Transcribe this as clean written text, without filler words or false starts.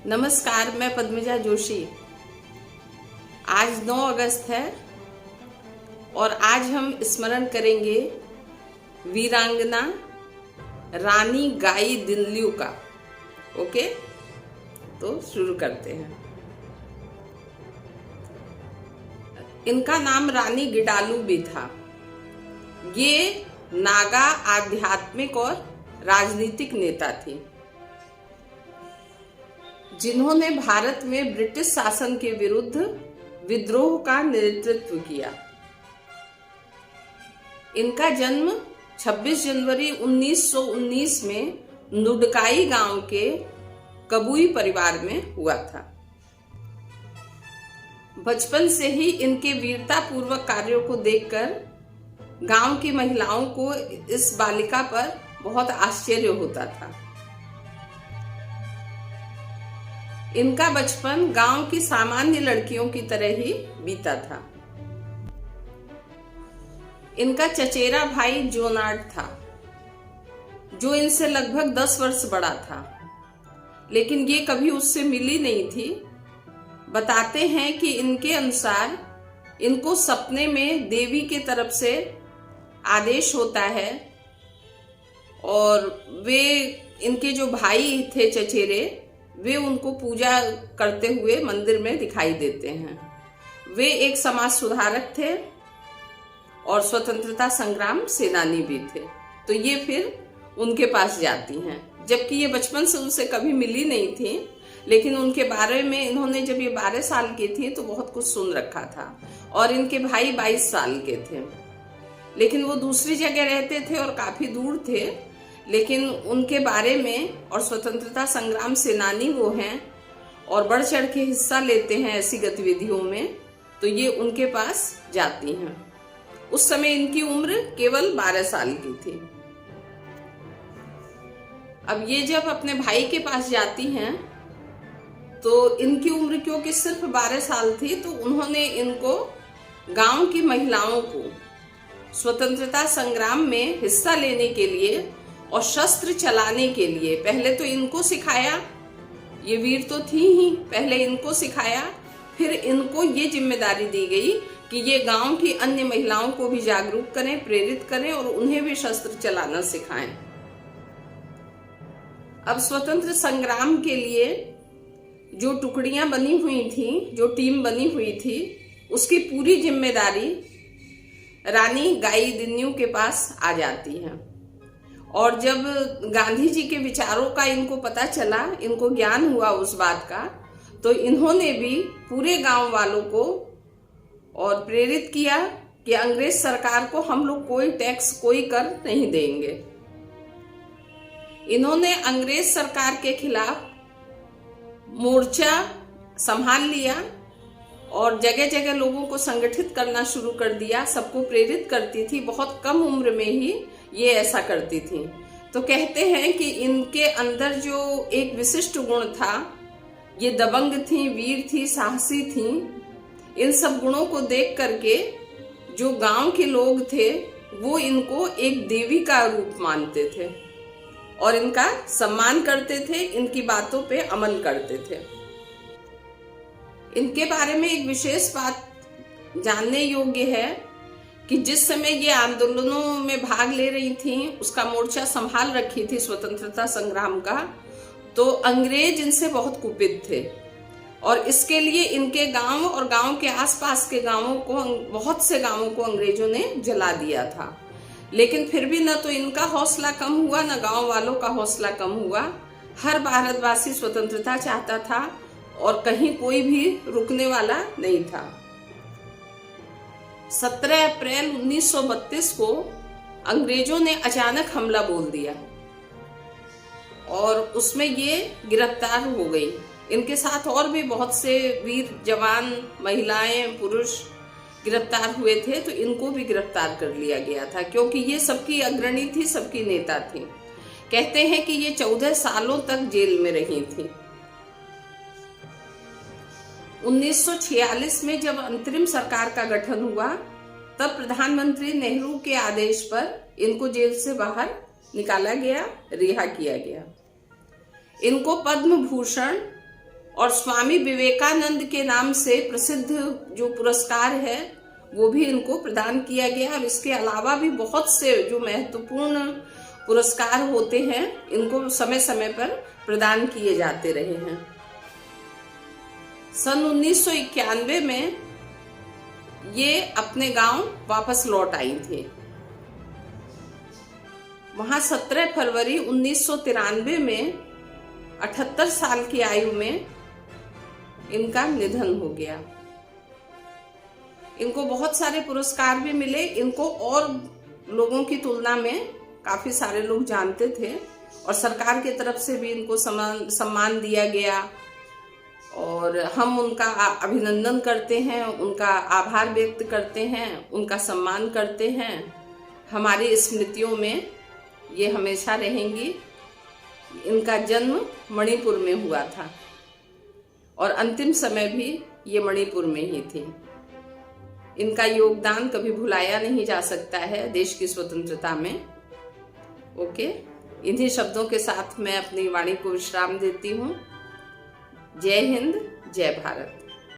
नमस्कार, मैं पद्मजा जोशी। आज 9 अगस्त है और आज हम स्मरण करेंगे वीरांगना रानी गाई दिन्ल्यू का। ओके, तो शुरू करते हैं। इनका नाम रानी गिडालू भी था। ये नागा आध्यात्मिक और राजनीतिक नेता थी जिन्होंने भारत में ब्रिटिश शासन के विरुद्ध विद्रोह का नेतृत्व किया। इनका जन्म 26 जनवरी 1919 में नुडकाई गांव के कबुई परिवार में हुआ था। बचपन से ही इनके वीरतापूर्वक कार्यों को देखकर गांव की महिलाओं को इस बालिका पर बहुत आश्चर्य होता था। इनका बचपन गांव की सामान्य लड़कियों की तरह ही बीता था। इनका चचेरा भाई जोनार्ड था जो इनसे लगभग 10 वर्ष बड़ा था, लेकिन ये कभी उससे मिली नहीं थी। बताते हैं कि इनके अनुसार इनको सपने में देवी की तरफ से आदेश होता है और वे इनके जो भाई थे चचेरे, वे उनको पूजा करते हुए मंदिर में दिखाई देते हैं। वे एक समाज सुधारक थे और स्वतंत्रता संग्राम सेनानी भी थे। तो ये फिर उनके पास जाती हैं, जबकि ये बचपन से उनसे कभी मिली नहीं थी, लेकिन उनके बारे में इन्होंने जब ये 12 साल की थी तो बहुत कुछ सुन रखा था। और इनके भाई 22 साल के थे, लेकिन वो दूसरी जगह रहते थे और काफी दूर थे, लेकिन उनके बारे में, और स्वतंत्रता संग्राम सेनानी वो हैं और बढ़ चढ़ के हिस्सा लेते हैं ऐसी गतिविधियों में, तो ये उनके पास जाती हैं। उस समय इनकी उम्र केवल 12 साल की थी। अब ये जब अपने भाई के पास जाती हैं तो इनकी उम्र क्योंकि सिर्फ 12 साल थी, तो उन्होंने इनको गांव की महिलाओं को स्वतंत्रता संग्राम में हिस्सा लेने के लिए और शस्त्र चलाने के लिए पहले तो इनको सिखाया। ये वीर तो थी ही, पहले इनको सिखाया, फिर इनको ये जिम्मेदारी दी गई कि ये गांव की अन्य महिलाओं को भी जागरूक करें, प्रेरित करें और उन्हें भी शस्त्र चलाना सिखाएं। अब स्वतंत्र संग्राम के लिए जो टुकड़ियां बनी हुई थी, जो टीम बनी हुई थी, उसकी पूरी जिम्मेदारी रानी गाई दिन्ल्यू के पास आ जाती है। और जब गांधी जी के विचारों का इनको पता चला, इनको ज्ञान हुआ उस बात का, तो इन्होंने भी पूरे गांव वालों को और प्रेरित किया कि अंग्रेज सरकार को हम लोग कोई टैक्स, कोई कर नहीं देंगे। इन्होंने अंग्रेज सरकार के खिलाफ मोर्चा संभाल लिया और जगह जगह लोगों को संगठित करना शुरू कर दिया, सबको प्रेरित करती थी। बहुत कम उम्र में ही ये ऐसा करती थी। तो कहते हैं कि इनके अंदर जो एक विशिष्ट गुण था, ये दबंग थी, वीर थी, साहसी थी। इन सब गुणों को देख करके जो गांव के लोग थे वो इनको एक देवी का रूप मानते थे और इनका सम्मान करते थे, इनकी बातों पे अमल करते थे। इनके बारे में एक विशेष बात जानने योग्य है कि जिस समय ये आंदोलनों में भाग ले रही थी, उसका मोर्चा संभाल रखी थी स्वतंत्रता संग्राम का, तो अंग्रेज इनसे बहुत कुपित थे और इसके लिए इनके गांव और गांव के आसपास के गांवों को, बहुत से गांवों को अंग्रेजों ने जला दिया था। लेकिन फिर भी न तो इनका हौसला कम हुआ, न गांव वालों का हौसला कम हुआ। हर भारतवासी स्वतंत्रता चाहता था और कहीं कोई भी रुकने वाला नहीं था। 17 अप्रैल 1932 को अंग्रेजों ने अचानक हमला बोल दिया और उसमें ये गिरफ्तार हो गई। इनके साथ और भी बहुत से वीर जवान, महिलाएं, पुरुष गिरफ्तार हुए थे, तो इनको भी गिरफ्तार कर लिया गया था क्योंकि ये सबकी अग्रणी थी, सबकी नेता थी। कहते हैं कि ये 14 सालों तक जेल में रही थी। 1946 में जब अंतरिम सरकार का गठन हुआ, तब प्रधानमंत्री नेहरू के आदेश पर इनको जेल से बाहर निकाला गया, रिहा किया गया। इनको पद्म भूषण और स्वामी विवेकानंद के नाम से प्रसिद्ध जो पुरस्कार है वो भी इनको प्रदान किया गया। और इसके अलावा भी बहुत से जो महत्वपूर्ण पुरस्कार होते हैं इनको समय समय पर प्रदान किए जाते रहे हैं। सन 1991 में ये अपने गांव वापस लौट आई थी। वहां 17 फरवरी 1993 में 78 साल की आयु में इनका निधन हो गया। इनको बहुत सारे पुरस्कार भी मिले। इनको और लोगों की तुलना में काफी सारे लोग जानते थे और सरकार की तरफ से भी इनको सम्मान दिया गया और हम उनका अभिनंदन करते हैं, उनका आभार व्यक्त करते हैं, उनका सम्मान करते हैं। हमारी स्मृतियों में ये हमेशा रहेंगी। इनका जन्म मणिपुर में हुआ था और अंतिम समय भी ये मणिपुर में ही थे। इनका योगदान कभी भुलाया नहीं जा सकता है देश की स्वतंत्रता में। ओके, इन्हीं शब्दों के साथ मैं अपनी वाणी को विश्राम देती हूँ। जय हिंद, जय भारत।